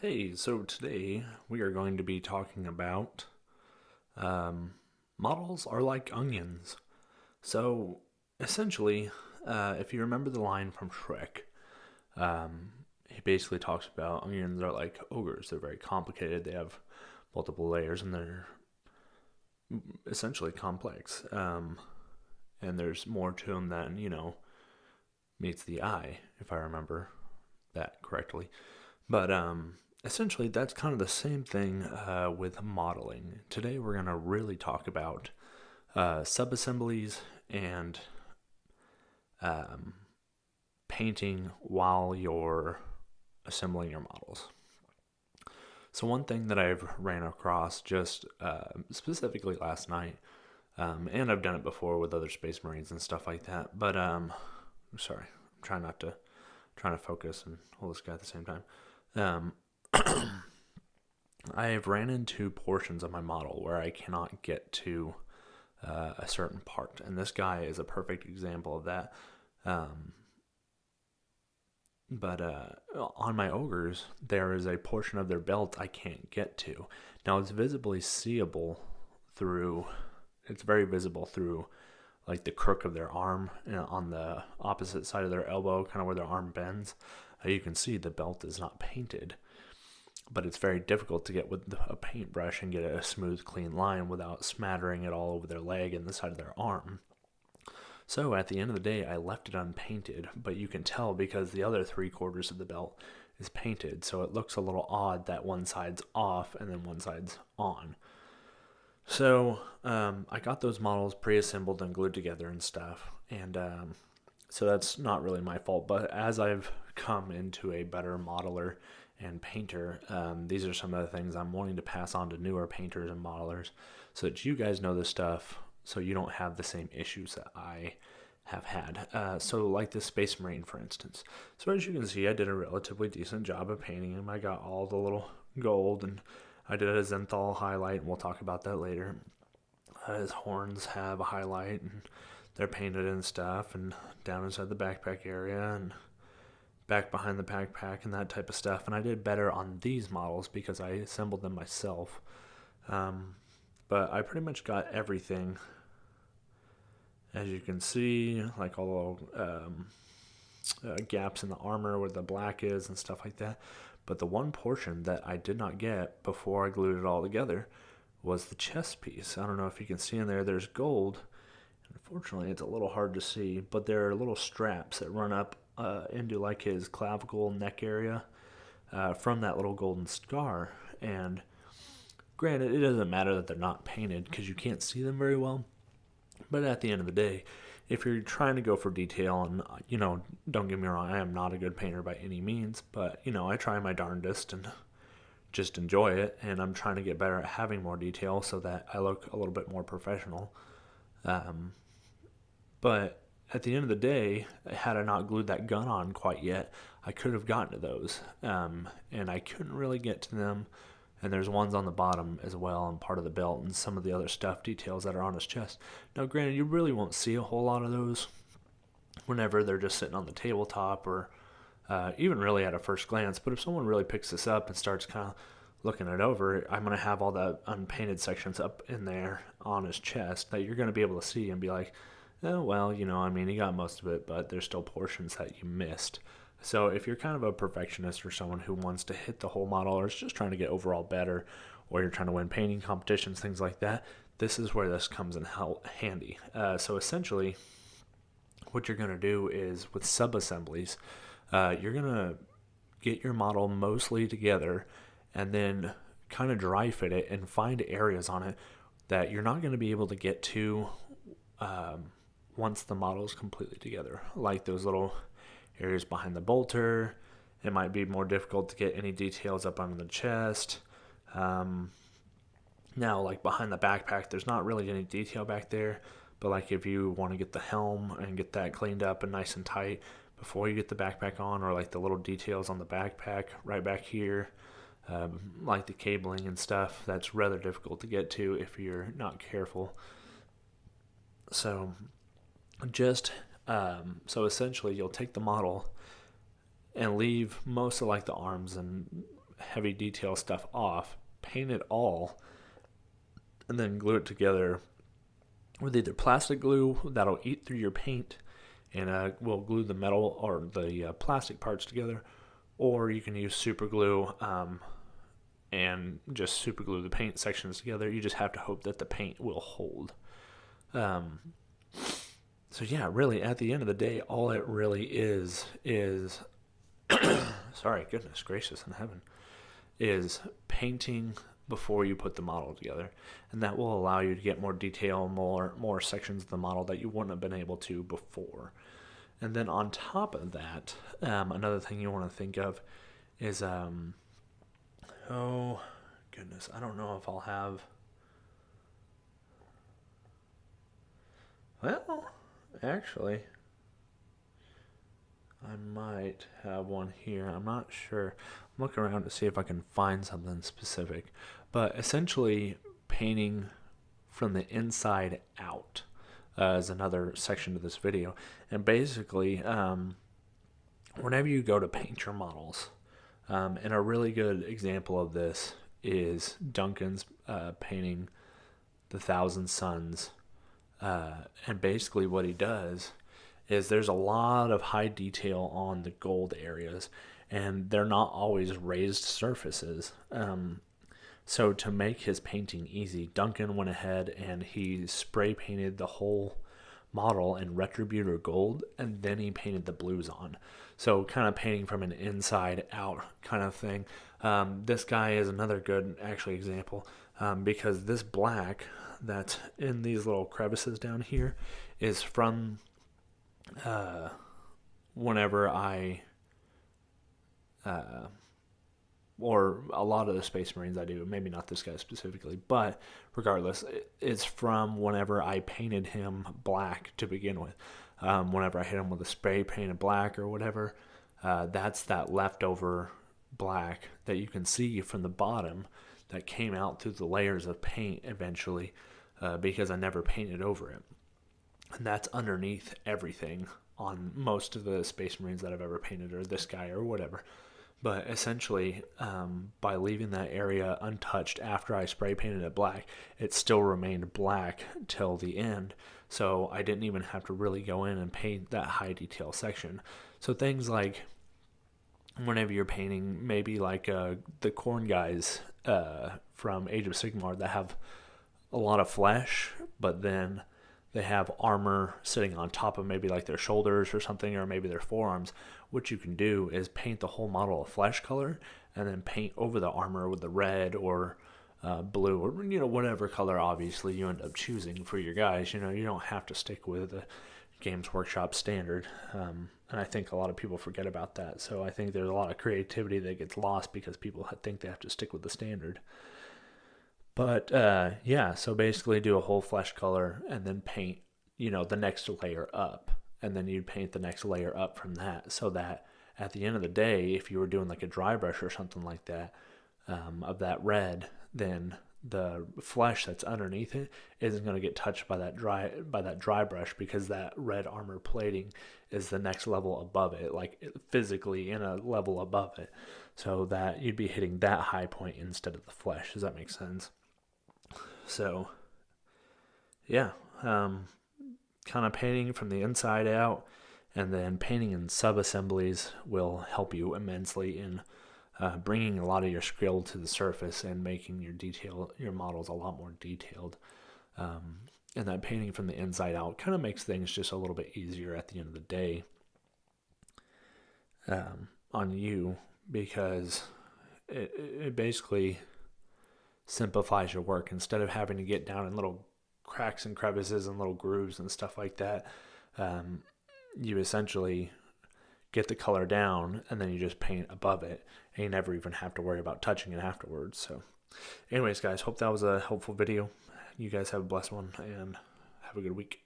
Hey, so today we are going to be talking about models are like onions. So essentially, if you remember the line from Shrek, he basically talks about onions are like ogres. They're very complicated, they have multiple layers, and they're essentially complex. And there's more to them than, meets the eye, if I remember that correctly. But essentially, that's kind of the same thing with modeling. Today, we're going to really talk about subassemblies and um, painting while you're assembling your models. So, one thing that I've ran across just specifically last night, and I've done it before with other Space Marines and stuff like that. But sorry, I'm trying to focus and hold this guy at the same time. Um, I have ran into portions of my model where I cannot get to a certain part, and this guy is a perfect example of that. Um, but on my ogres, there is a portion of their belt I can't get to. Now it's visibly seeable through. It's very visible through like the crook of their arm on the opposite side of their elbow, kind of where their arm bends. You can see the belt is not painted, but it's very difficult to get with a paintbrush and get a smooth, clean line without smattering it all over their leg and the side of their arm. So at the end of the day, I left it unpainted, but you can tell because the other 3/4 of the belt is painted, so it looks a little odd that one side's off and then one side's on. So I got those models pre-assembled and glued together and stuff, and so that's not really my fault. But as I've come into a better modeler and painter, these are some of the things I'm wanting to pass on to newer painters and modelers so that you guys know this stuff so you don't have the same issues that I have had. So like this Space Marine, for instance. So as you can see, I did a relatively decent job of painting him. I got all the little gold, and I did a Zenthal highlight, and we'll talk about that later. His horns have a highlight, and they're painted and stuff, and down inside the backpack area, and back behind the backpack and that type of stuff. And I did better on these models because I assembled them myself. But I pretty much got everything, as you can see, like all the gaps in the armor where the black is and stuff like that. But the one portion that I did not get before I glued it all together was the chest piece. I don't know if you can see in there, there's gold. Unfortunately, it's a little hard to see, but there are little straps that run up into like his clavicle neck area from that little golden scar. And granted, it doesn't matter that they're not painted because you can't see them very well. But at the end of the day, if you're trying to go for detail, and don't get me wrong, I am not a good painter by any means, but I try my darndest and just enjoy it. And I'm trying to get better at having more detail so that I look a little bit more professional. But at the end of the day, had I not glued that gun on quite yet, I could have gotten to those. And I couldn't really get to them. And there's ones on the bottom as well, and part of the belt, and some of the other stuff details that are on his chest. Now, granted, you really won't see a whole lot of those whenever they're just sitting on the tabletop or even really at a first glance. But if someone really picks this up and starts kind of looking it over, I'm going to have all the unpainted sections up in there on his chest that you're going to be able to see and be like, oh, well, he got most of it, but there's still portions that you missed. So if you're kind of a perfectionist or someone who wants to hit the whole model or is just trying to get overall better, or you're trying to win painting competitions, things like that, this is where this comes in handy. So essentially, what you're going to do is with sub-assemblies, you're going to get your model mostly together and then kind of dry fit it and find areas on it that you're not going to be able to get to once the model is completely together, like those little areas behind the bolter. It might be more difficult to get any details up on the chest. Now, like behind the backpack, there's not really any detail back there, but like if you want to get the helm and get that cleaned up and nice and tight before you get the backpack on, or like the little details on the backpack right back here, like the cabling and stuff, that's rather difficult to get to if you're not careful. So so essentially you'll take the model and leave most of like the arms and heavy detail stuff off, paint it all, and then glue it together with either plastic glue that'll eat through your paint and will glue the metal or the plastic parts together, or you can use super glue and just super glue the paint sections together. You just have to hope that the paint will hold. So yeah, really at the end of the day, all it really is sorry, goodness gracious in heaven, is painting before you put the model together, and that will allow you to get more detail, more sections of the model that you wouldn't have been able to before. And then on top of that, another thing you want to think of is oh goodness, I don't know if I'll have, well, actually I might have one here. I'm not sure. I'm looking around to see if I can find something specific. But essentially, painting from the inside out is another section of this video. And basically, whenever you go to paint your models, and a really good example of this is Duncan's painting the Thousand Suns. And basically what he does is there's a lot of high detail on the gold areas, and they're not always raised surfaces. So to make his painting easy, Duncan went ahead and he spray painted the whole model in Retributor gold, and then he painted the blues on. So kind of painting from an inside out kind of thing. This guy is another good actually example, because this black that's in these little crevices down here is from whenever I or a lot of the Space Marines I do, maybe not this guy specifically, but regardless, it's from whenever I painted him black to begin with. Whenever I hit him with a spray painted black or whatever, that's that leftover black that you can see from the bottom that came out through the layers of paint eventually, because I never painted over it. And that's underneath everything on most of the Space Marines that I've ever painted, or this guy or whatever. But essentially, by leaving that area untouched after I spray painted it black, it still remained black till the end. So I didn't even have to really go in and paint that high detail section. So things like whenever you're painting maybe like the Khorne guys from Age of Sigmar that have a lot of flesh, but then they have armor sitting on top of maybe like their shoulders or something, or maybe their forearms. What you can do is paint the whole model a flesh color and then paint over the armor with the red or blue, or whatever color obviously you end up choosing for your guys. You don't have to stick with the Games Workshop standard, and I think a lot of people forget about that. So I think there's a lot of creativity that gets lost because people think they have to stick with the standard. But yeah, so basically do a whole flesh color and then paint, the next layer up. And then you'd paint the next layer up from that, so that at the end of the day, if you were doing like a dry brush or something like that, of that red, then the flesh that's underneath it isn't going to get touched by that dry brush, because that red armor plating is the next level above it, like physically in a level above it, so that you'd be hitting that high point instead of the flesh. Does that make sense? So yeah, kind of painting from the inside out, and then painting in sub-assemblies will help you immensely in bringing a lot of your skill to the surface and making your models a lot more detailed. And that painting from the inside out kind of makes things just a little bit easier at the end of the day on you, because it basically simplifies your work. Instead of having to get down in little cracks and crevices and little grooves and stuff like that, you essentially get the color down and then you just paint above it, and you never even have to worry about touching it afterwards. So anyways, guys, hope that was a helpful video. You guys have a blessed one and have a good week.